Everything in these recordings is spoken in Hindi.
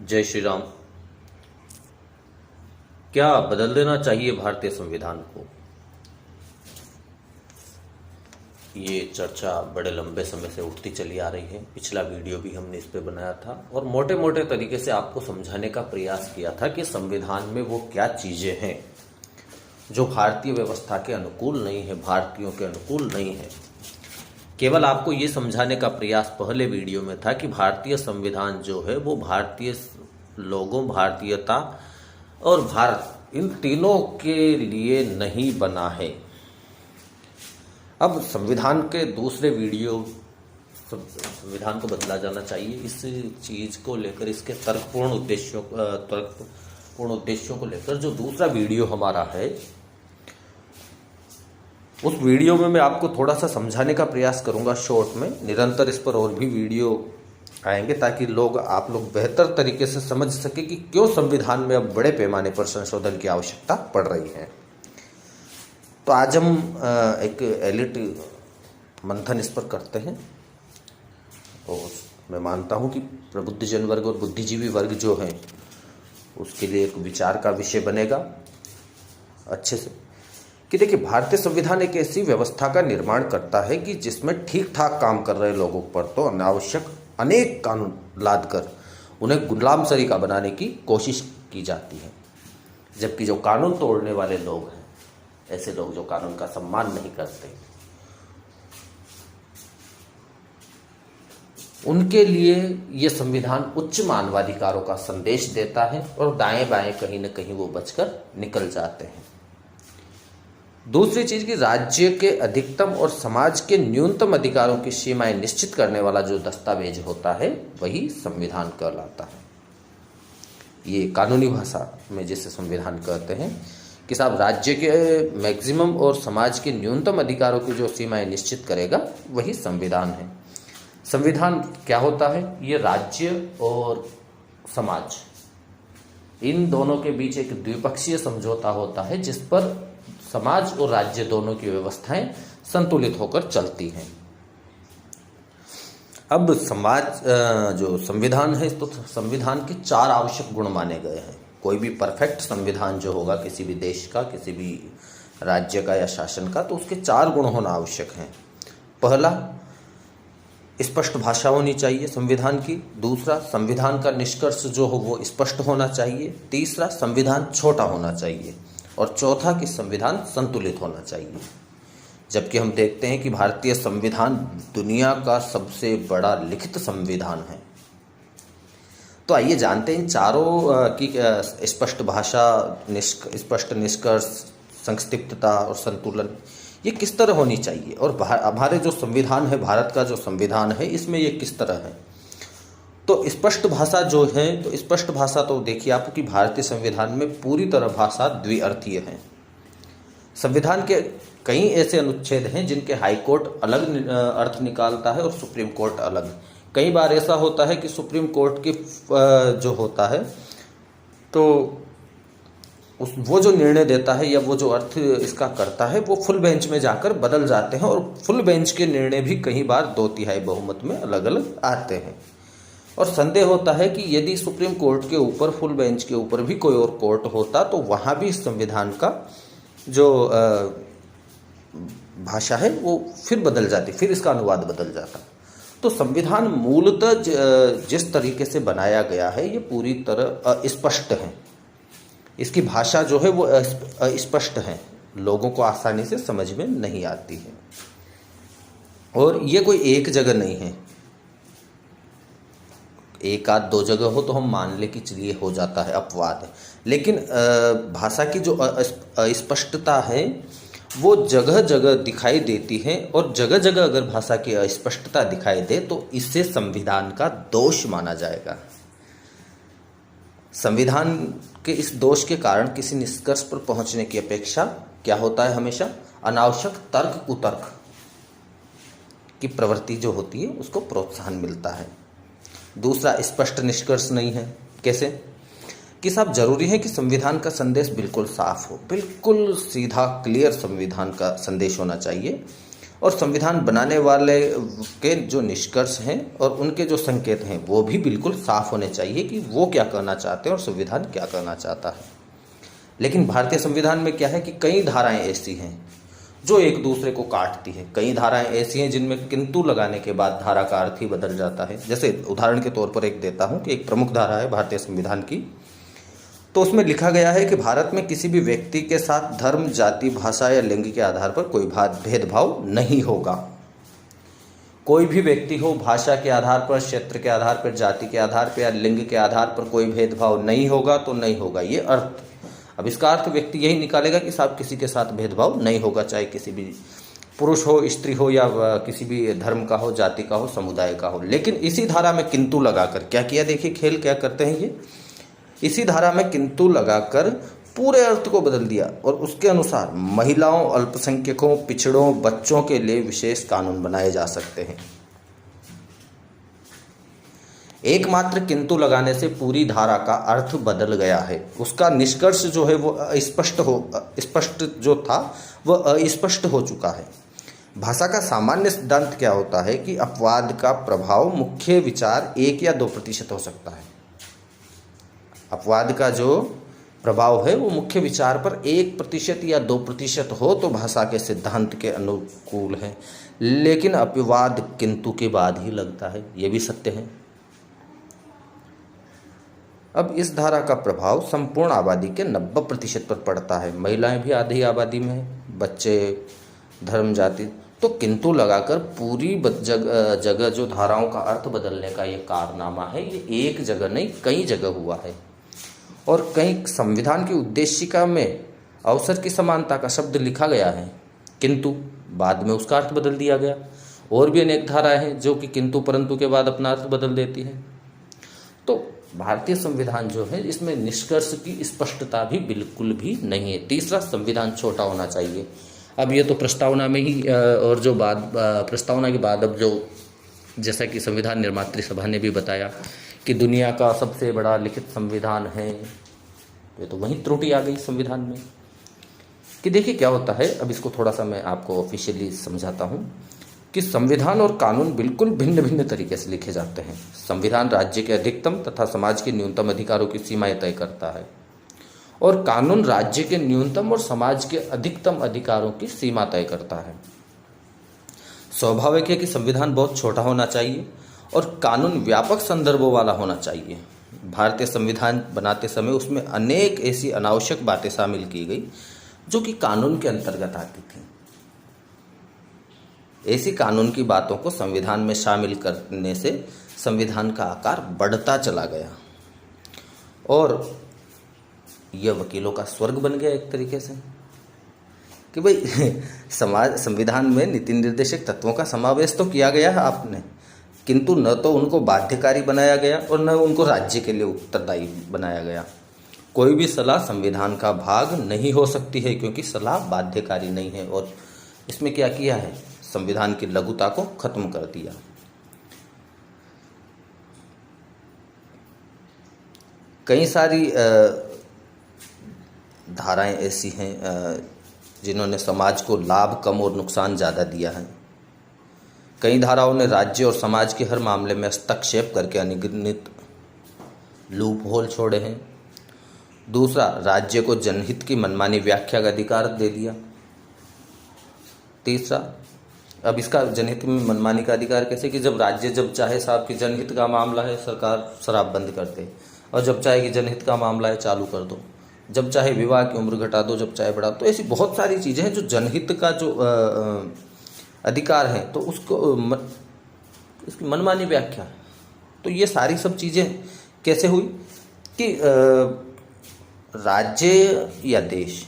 जय श्री राम। क्या बदल देना चाहिए भारतीय संविधान को? ये चर्चा बड़े लंबे समय से उठती चली आ रही है। पिछला वीडियो भी हमने इस पे बनाया था और मोटे मोटे तरीके से आपको समझाने का प्रयास किया था कि संविधान में वो क्या चीजें हैं जो भारतीय व्यवस्था के अनुकूल नहीं है, भारतीयों के अनुकूल नहीं है। केवल आपको ये समझाने का प्रयास पहले वीडियो में था कि भारतीय संविधान जो है वो भारतीय लोगों, भारतीयता और भारत, इन तीनों के लिए नहीं बना है। अब संविधान के दूसरे वीडियो, संविधान को बदला जाना चाहिए, इस चीज को लेकर, इसके तर्कपूर्ण उद्देश्यों को लेकर जो दूसरा वीडियो हमारा है, उस वीडियो में मैं आपको थोड़ा सा समझाने का प्रयास करूंगा शॉर्ट में। निरंतर इस पर और भी वीडियो आएंगे ताकि आप लोग बेहतर तरीके से समझ सके कि क्यों संविधान में अब बड़े पैमाने पर संशोधन की आवश्यकता पड़ रही है। तो आज हम एक एलिट मंथन इस पर करते हैं और मैं मानता हूं कि प्रबुद्धजन वर्ग और बुद्धिजीवी वर्ग जो है उसके लिए एक विचार का विषय बनेगा अच्छे से। कि देखिए, भारतीय संविधान एक ऐसी व्यवस्था का निर्माण करता है कि जिसमें ठीक ठाक काम कर रहे लोगों पर तो अनावश्यक अनेक कानून लाद कर उन्हें गुलाम सरीका बनाने की कोशिश की जाती है, जबकि जो कानून तोड़ने वाले लोग हैं, ऐसे लोग जो कानून का सम्मान नहीं करते, उनके लिए ये संविधान उच्च मानवाधिकारों का संदेश देता है और दाएं बाएं कहीं न कहीं वो बचकर निकल जाते हैं। दूसरी चीज कि राज्य के अधिकतम और समाज के न्यूनतम अधिकारों की सीमाएं निश्चित करने वाला जो दस्तावेज होता है वही संविधान कहलाता है। ये कानूनी भाषा में जिसे संविधान कहते हैं कि साहब राज्य के मैक्सिमम और समाज के न्यूनतम अधिकारों की जो सीमाएं निश्चित करेगा वही संविधान है। संविधान क्या होता है? ये राज्य और समाज, इन दोनों के बीच एक द्विपक्षीय समझौता होता है जिस पर समाज और राज्य दोनों की व्यवस्थाएं संतुलित होकर चलती हैं। अब जो संविधान है, तो संविधान के 4 आवश्यक गुण माने गए हैं। कोई भी परफेक्ट संविधान जो होगा किसी भी देश का, किसी भी राज्य का या शासन का, तो उसके 4 गुण होना आवश्यक हैं। पहला, स्पष्ट भाषा होनी चाहिए संविधान की। दूसरा, संविधान का निष्कर्ष जो हो वो स्पष्ट होना चाहिए। तीसरा, संविधान छोटा होना चाहिए। और चौथा कि संविधान संतुलित होना चाहिए। जबकि हम देखते हैं कि भारतीय संविधान दुनिया का सबसे बड़ा लिखित संविधान है। तो आइए जानते हैं इन चारों की स्पष्ट भाषा, स्पष्ट निष्कर्ष, संक्षिप्तता और संतुलन ये किस तरह होनी चाहिए, और हमारे जो संविधान है, भारत का जो संविधान है, इसमें ये किस तरह है। तो स्पष्ट भाषा जो है, तो स्पष्ट भाषा तो देखिए आप कि भारतीय संविधान में पूरी तरह भाषा द्विअर्थीय है। संविधान के कई ऐसे अनुच्छेद हैं जिनके हाई कोर्ट अलग अर्थ निकालता है और सुप्रीम कोर्ट अलग। कई बार ऐसा होता है कि सुप्रीम कोर्ट की जो होता है तो वो जो निर्णय देता है या वो जो अर्थ इसका करता है वो फुल बेंच में जाकर बदल जाते हैं, और फुल बेंच के निर्णय भी कई बार 2/3 बहुमत में अलग अलग आते हैं। और संदेह होता है कि यदि सुप्रीम कोर्ट के ऊपर, फुल बेंच के ऊपर भी कोई और कोर्ट होता तो वहां भी संविधान का जो भाषा है वो फिर बदल जाती, फिर इसका अनुवाद बदल जाता। तो संविधान मूलतः जिस तरीके से बनाया गया है ये पूरी तरह अस्पष्ट है। इसकी भाषा जो है वो अस्पष्ट है, लोगों को आसानी से समझ में नहीं आती है। और ये कोई एक जगह नहीं है, एक आध 2 जगह हो तो हम मान ले कि चलिए हो जाता है, अपवाद है। लेकिन भाषा की जो अस्पष्टता है वो जगह जगह दिखाई देती है, और जगह जगह अगर भाषा की अस्पष्टता दिखाई दे तो इससे संविधान का दोष माना जाएगा। संविधान के इस दोष के कारण किसी निष्कर्ष पर पहुंचने की अपेक्षा क्या होता है, हमेशा अनावश्यक तर्क कुतर्क की प्रवृत्ति जो होती है उसको प्रोत्साहन मिलता है। दूसरा, स्पष्ट निष्कर्ष नहीं है। कैसे कि साहब जरूरी है कि संविधान का संदेश बिल्कुल साफ हो, बिल्कुल सीधा क्लियर संविधान का संदेश होना चाहिए। और संविधान बनाने वाले के जो निष्कर्ष हैं और उनके जो संकेत हैं वो भी बिल्कुल साफ होने चाहिए कि वो क्या कहना चाहते हैं और संविधान क्या कहना चाहता है। लेकिन भारतीय संविधान में क्या है कि कई धाराएं ऐसी हैं जो एक दूसरे को काटती हैं। कई धाराएं ऐसी हैं जिनमें किंतु लगाने के बाद धारा का अर्थ ही बदल जाता है। जैसे उदाहरण के तौर पर एक देता हूं कि एक प्रमुख धारा है भारतीय संविधान की, तो उसमें लिखा गया है कि भारत में किसी भी व्यक्ति के साथ धर्म, जाति, भाषा या लिंग के आधार पर कोई भेदभाव नहीं होगा। कोई भी व्यक्ति हो, भाषा के आधार पर, क्षेत्र के आधार पर, जाति के आधार पर या लिंग के आधार पर कोई भेदभाव नहीं होगा तो नहीं होगा, ये अर्थ। अब इसका अर्थ व्यक्ति यही निकालेगा कि साहब किसी के साथ भेदभाव नहीं होगा, चाहे किसी भी पुरुष हो, स्त्री हो या किसी भी धर्म का हो, जाति का हो, समुदाय का हो। लेकिन इसी धारा में किंतु लगाकर क्या किया, देखिए खेल क्या करते हैं ये। इसी धारा में किंतु लगाकर पूरे अर्थ को बदल दिया और उसके अनुसार महिलाओं, अल्पसंख्यकों, पिछड़ों, बच्चों के लिए विशेष कानून बनाए जा सकते हैं। एकमात्र किंतु लगाने से पूरी धारा का अर्थ बदल गया है। उसका निष्कर्ष जो है वो स्पष्ट जो था वह अस्पष्ट हो चुका है। भाषा का सामान्य सिद्धांत क्या होता है कि अपवाद का प्रभाव मुख्य विचार 1 या 2% हो सकता है। अपवाद का जो प्रभाव है वो मुख्य विचार पर 1% या 2% हो तो भाषा के सिद्धांत के अनुकूल है, लेकिन अपवाद किंतु के बाद ही लगता है, ये भी सत्य है। अब इस धारा का प्रभाव संपूर्ण आबादी के 90% पर पड़ता है। महिलाएं भी आधी आबादी में हैं, बच्चे, धर्म, जाति। तो किंतु लगाकर पूरी जगह जो धाराओं का अर्थ बदलने का ये कारनामा है, ये एक जगह नहीं कई जगह हुआ है। और कहीं संविधान की उद्देशिका में अवसर की समानता का शब्द लिखा गया है, किंतु बाद में उसका अर्थ बदल दिया गया। और भी अनेक धाराएं हैं जो कि किंतु परंतु के बाद अपना अर्थ बदल देती हैं। तो भारतीय संविधान जो है इसमें निष्कर्ष की स्पष्टता भी बिल्कुल भी नहीं है। तीसरा, संविधान छोटा होना चाहिए। अब ये तो प्रस्तावना में ही और जो प्रस्तावना के बाद अब जो जैसा कि संविधान निर्मात्री सभा ने भी बताया कि दुनिया का सबसे बड़ा लिखित संविधान है, ये तो वही त्रुटि आ गई संविधान में कि देखिए क्या होता है। अब इसको थोड़ा सा मैं आपको ऑफिशियली समझाता हूँ कि संविधान और कानून बिल्कुल भिन्न भिन्न तरीके से लिखे जाते हैं। संविधान राज्य के अधिकतम तथा समाज के न्यूनतम अधिकारों की सीमाएं तय करता है और कानून राज्य के न्यूनतम और समाज के अधिकतम अधिकारों की सीमा तय करता है। स्वाभाविक है कि संविधान बहुत छोटा होना चाहिए और कानून व्यापक संदर्भों वाला होना चाहिए। भारतीय संविधान बनाते समय उसमें अनेक ऐसी अनावश्यक बातें शामिल की गई जो कि कानून के अंतर्गत आती थी। ऐसी कानून की बातों को संविधान में शामिल करने से संविधान का आकार बढ़ता चला गया और यह वकीलों का स्वर्ग बन गया एक तरीके से कि भाई संविधान में नीति निर्देशक तत्वों का समावेश तो किया गया है आपने, किंतु न तो उनको बाध्यकारी बनाया गया और न उनको राज्य के लिए उत्तरदायी बनाया गया। कोई भी सलाह संविधान का भाग नहीं हो सकती है क्योंकि सलाह बाध्यकारी नहीं है। और इसमें क्या किया है, संविधान की लघुता को खत्म कर दिया। कई सारी धाराएं ऐसी हैं जिन्होंने समाज को लाभ कम और नुकसान ज़्यादा दिया है। कई धाराओं ने राज्य और समाज के हर मामले में हस्तक्षेप करके अनिगमित लूप होल छोड़े हैं। दूसरा, राज्य को जनहित की मनमानी व्याख्या का अधिकार दे दिया। तीसरा, अब इसका जनहित में मनमानी का अधिकार कैसे कि जब राज्य जब चाहे साहब कि जनहित का मामला है सरकार शराब बंद कर दे, और जब चाहे कि जनहित का मामला है चालू कर दो, जब चाहे विवाह की उम्र घटा दो, जब चाहे बढ़ा। तो ऐसी बहुत सारी चीज़ें हैं जो जनहित का जो अधिकार है तो उसको इसकी मनमानी व्याख्या। तो ये सारी सब चीज़ें कैसे हुई कि राज्य या देश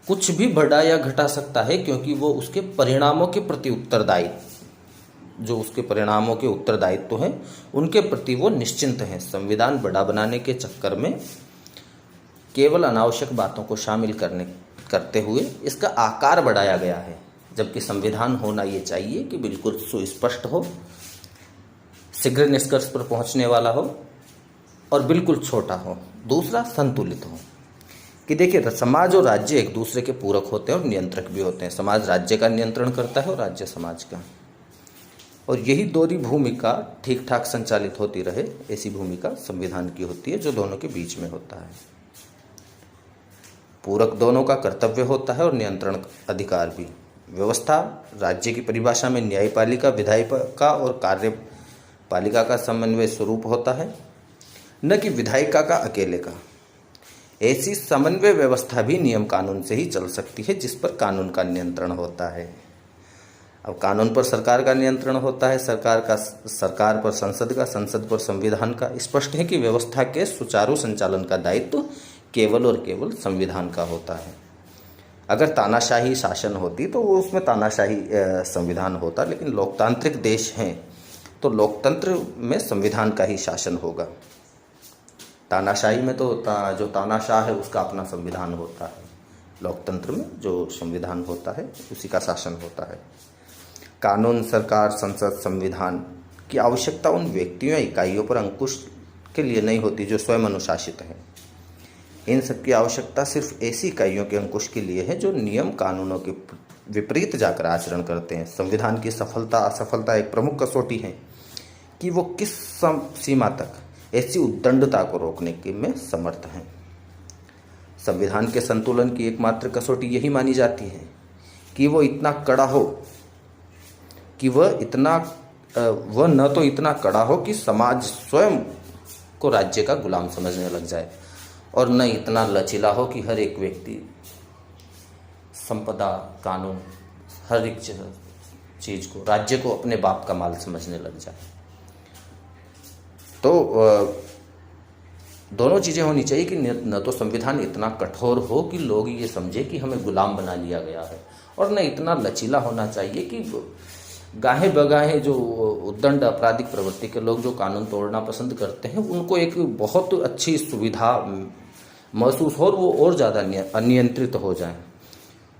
कुछ भी बढ़ा या घटा सकता है क्योंकि वो उसके परिणामों के प्रति उत्तरदायी, जो उसके परिणामों के उत्तरदायित्व हैं उनके प्रति वो निश्चिंत हैं। संविधान बड़ा बनाने के चक्कर में केवल अनावश्यक बातों को शामिल करते हुए इसका आकार बढ़ाया गया है, जबकि संविधान होना ये चाहिए कि बिल्कुल सुस्पष्ट हो, शीघ्र निष्कर्ष पर पहुंचने वाला हो और बिल्कुल छोटा हो। दूसरा, संतुलित हो कि देखिए समाज और राज्य एक दूसरे के पूरक होते हैं और नियंत्रक भी होते हैं। समाज राज्य का नियंत्रण करता है और राज्य समाज का, और यही दोहरी भूमिका ठीक ठाक संचालित होती रहे, ऐसी भूमिका संविधान की होती है जो दोनों के बीच में होता है। पूरक दोनों का कर्तव्य होता है और नियंत्रण अधिकार भी। व्यवस्था राज्य की परिभाषा में न्यायपालिका, विधायिका और कार्यपालिका का समन्वय स्वरूप होता है, न कि विधायिका का अकेले का। ऐसी समन्वय व्यवस्था भी नियम कानून से ही चल सकती है जिस पर कानून का नियंत्रण होता है। अब कानून पर सरकार का नियंत्रण होता है, सरकार पर संसद का, संसद पर संविधान का। स्पष्ट है कि व्यवस्था के सुचारू संचालन का दायित्व केवल और केवल संविधान का होता है। अगर तानाशाही शासन होती तो वो उसमें तानाशाही संविधान होता, लेकिन लोकतांत्रिक देश हैं तो लोकतंत्र में संविधान का ही शासन होगा। तानाशाही में तो जो तानाशाह है उसका अपना संविधान होता है, लोकतंत्र में जो संविधान होता है उसी का शासन होता है। कानून, सरकार, संसद, संविधान की आवश्यकता उन व्यक्तियों या इकाइयों पर अंकुश के लिए नहीं होती जो स्वयं अनुशासित हैं। इन सब की आवश्यकता सिर्फ ऐसी इकाइयों के अंकुश के लिए है जो नियम कानूनों के विपरीत जाकर आचरण करते हैं। संविधान की सफलता असफलता एक प्रमुख कसौटी है कि वो किस सीमा तक ऐसी उद्दंडता को रोकने के में समर्थ हैं। संविधान के संतुलन की एकमात्र कसौटी यही मानी जाती है कि वो इतना कड़ा हो कि वह न तो इतना कड़ा हो कि समाज स्वयं को राज्य का गुलाम समझने लग जाए, और न इतना लचीला हो कि हर एक व्यक्ति संपदा, कानून, हर एक चीज को, राज्य को अपने बाप का माल समझने लग जाए। तो दोनों चीजें होनी चाहिए कि न तो संविधान इतना कठोर हो कि लोग ये समझे कि हमें गुलाम बना लिया गया है, और न इतना लचीला होना चाहिए कि गाहे बगाहे जो उद्दंड आपराधिक प्रवृत्ति के लोग जो कानून तोड़ना पसंद करते हैं उनको एक बहुत अच्छी सुविधा महसूस हो और वो और ज़्यादा अनियंत्रित हो जाए।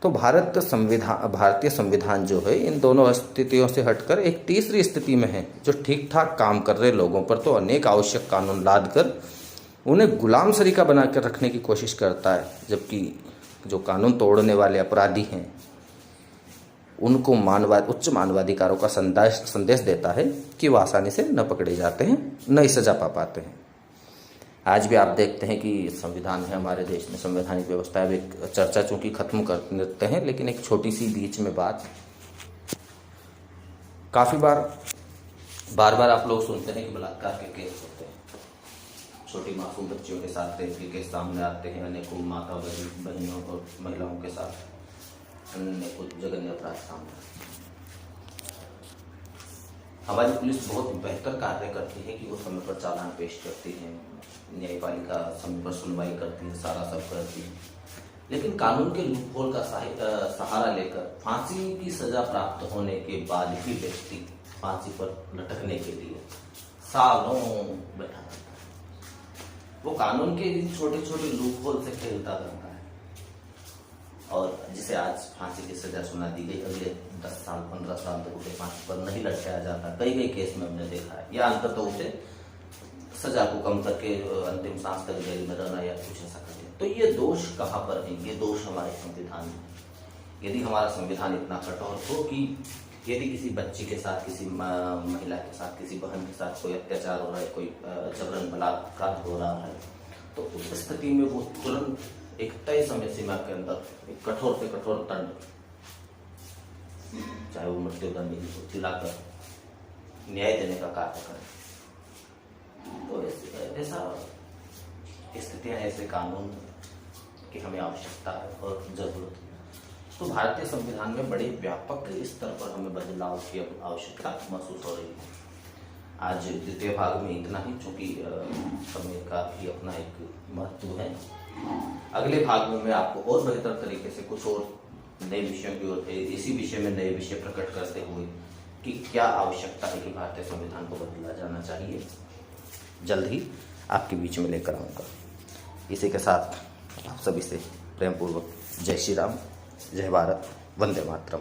तो भारतीय संविधान जो है इन दोनों स्थितियों से हटकर एक तीसरी स्थिति में है, जो ठीक ठाक काम कर रहे लोगों पर तो अनेक आवश्यक कानून लाद कर उन्हें गुलाम सरीका बना कर रखने की कोशिश करता है, जबकि जो कानून तोड़ने वाले अपराधी हैं उनको उच्च मानवाधिकारों का संदेश देता है कि वह आसानी से न पकड़े जाते हैं, न ही सजा पा पाते हैं। आज भी आप देखते हैं कि संविधान है हमारे देश में, संवैधानिक व्यवस्था है। एक चर्चा चूंकि खत्म कर देते हैं, लेकिन एक छोटी सी बीच में बात, काफ़ी बार आप लोग सुनते हैं कि बलात्कार के केस होते हैं, छोटी मासूम बच्चियों के साथ रेप के केस सामने आते हैं, अनेकों माता बहनों और महिलाओं के साथ अनेकों जघन्य अपराध सामने। हमारी पुलिस बहुत बेहतर कार्य करती है कि वो समय पर चालान पेश करती है, न्यायपालिका समय पर सुनवाई करती है, सारा सब करती है, लेकिन कानून के लूपहोल का सहारा लेकर फांसी की सजा प्राप्त होने के बाद भी व्यक्ति फांसी पर लटकने के लिए सालों बैठा रहता है। वो कानून के छोटे छोटे लूपहोल से खेलता रहता है, और जिसे आज फांसी की सजा सुना दी गई, अगले 10 साल 15 साल तक उसे फांसी पर नहीं लटकाया जाता। कई केस में हमने देखा है, या अंततः तो उसे सजा को कम करके अंतिम सांस तक जेल में रहना या कुछ ऐसा कर दिया। तो ये दोष कहाँ पर है? ये दोष हमारे संविधान में। यदि हमारा संविधान इतना कठोर हो कि यदि किसी बच्ची के साथ, किसी महिला के साथ, किसी बहन के साथ कोई अत्याचार हो रहा है, कोई जबरन बलात्कार हो रहा है, तो उस स्थिति में वो तुरंत एक तय समय सीमा के अंदर एक कठोर से कठोर दंड, चाहे वो मृत्युदंड हो, दिलाकर न्याय देने का कार्य करें। तो ऐसा स्थितियां, ऐसे कानून की हमें आवश्यकता है और जरूरत है। तो भारतीय संविधान में बड़े व्यापक स्तर पर हमें बदलाव की आवश्यकता महसूस हो रही है। आज द्वितीय भाग में इतना ही, चूंकि समय का भी अपना एक महत्व है। अगले भाग में मैं आपको और बेहतर तरीके से कुछ और नए विषयों की ओर, इसी विषय में नए विषय प्रकट करते हुए कि क्या आवश्यकता है कि भारतीय संविधान को बदला जाना चाहिए, जल्द ही आपके बीच में लेकर आऊँगा। इसी के साथ आप सभी से प्रेम पूर्वक जय श्री राम, जय भारत, वंदे मातरम।